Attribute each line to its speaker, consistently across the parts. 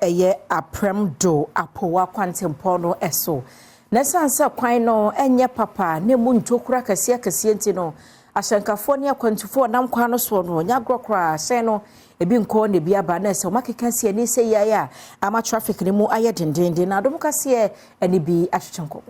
Speaker 1: eye Apremdo-Apowa Road eso. Nesansa kwan no enye papa ne mu ntokura kase nti no ashankafo ne akwantufo nam kwan no so no nya grokra se no ebi nko ne bia ba na se makeka se ani se ya ama traffic ne mu aye dendende na Adom kase ani bi ahwetwenko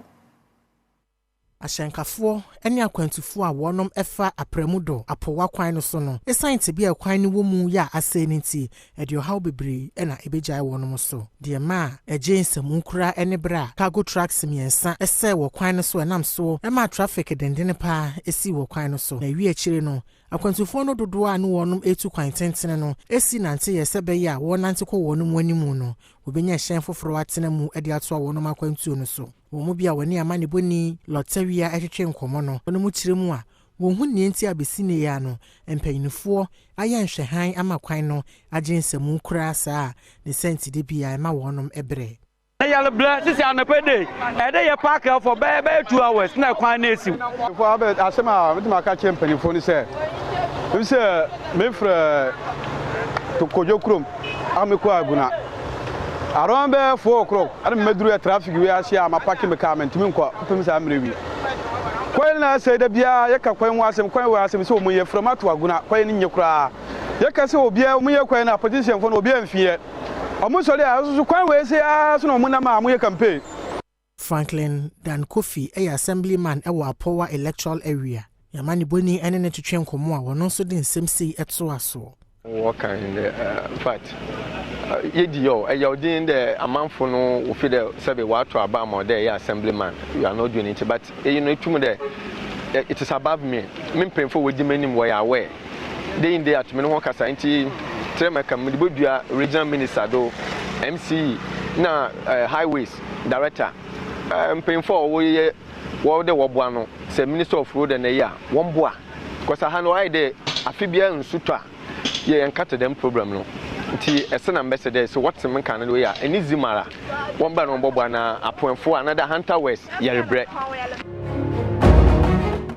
Speaker 1: ashankafo ene akwantufo a wonom efa Apremdo-Apowa kwan no so no esan te bia kwan no mu ya ase nti edio haw bebre ena ebejai wonom so de ma ensem nkura ene bra cargo trucks miensa ese wo kwan no so enam so ema traffic dendene pa esi wo kwan no so na wi akire no akwantufo no dodo a no wonom etu kwan tentene no esi nante yese be ya wonante ko wonom animu no obenya hyen foforo atena mu ade ato a wonom akwantuo no so wo mu bia wani amane boni lotawia ehwetwe nkomo no wono mu kiremu a wo hu nienti abesine ya no empanyinfo aya nhwehan ama kwan no agensem kura saa ne senti de bia ema wonom ebre
Speaker 2: yale bla sisi anapede ede ye park for be 2 hours na kwan na esi for abet asema me ka champion ni se me fra to kojo krom ameko aguna around be 4 o'clock and meduru ya traffic we asia ma parking me car mentimi nko pem sa amrewi kwan na se da bia ye ka kwan wasem kwan wasem se o mo ye from ato aguna kwan ni nye kura ye ka se obia mo ye kwan na position for no obia mfie omusori aso kwan we se aso no mo na ma mo ye campaign
Speaker 1: Franklin Dan Kofi assemblyman ewo Apowa electoral area yamani boni ene ne twetwe nkomo a wono so de nsem sei eto aso
Speaker 3: what kind fact yedio ayodin the amanfo no wo fi the sebe wato aba ma there assemblyman you are not doing it but you know it there it is above me pemfo we dimanim we aware they in there at me no kasa nti trema kam de bodua regional minister do MC na highways director pemfo we de woboa no say minister of road na ya wonboa because ha no why de afibia nsutwa ye enkata dem problem no nti esena ambassador so what men kan no ya eni zimara won ba no bobo na apoenfo another hunter west yerebre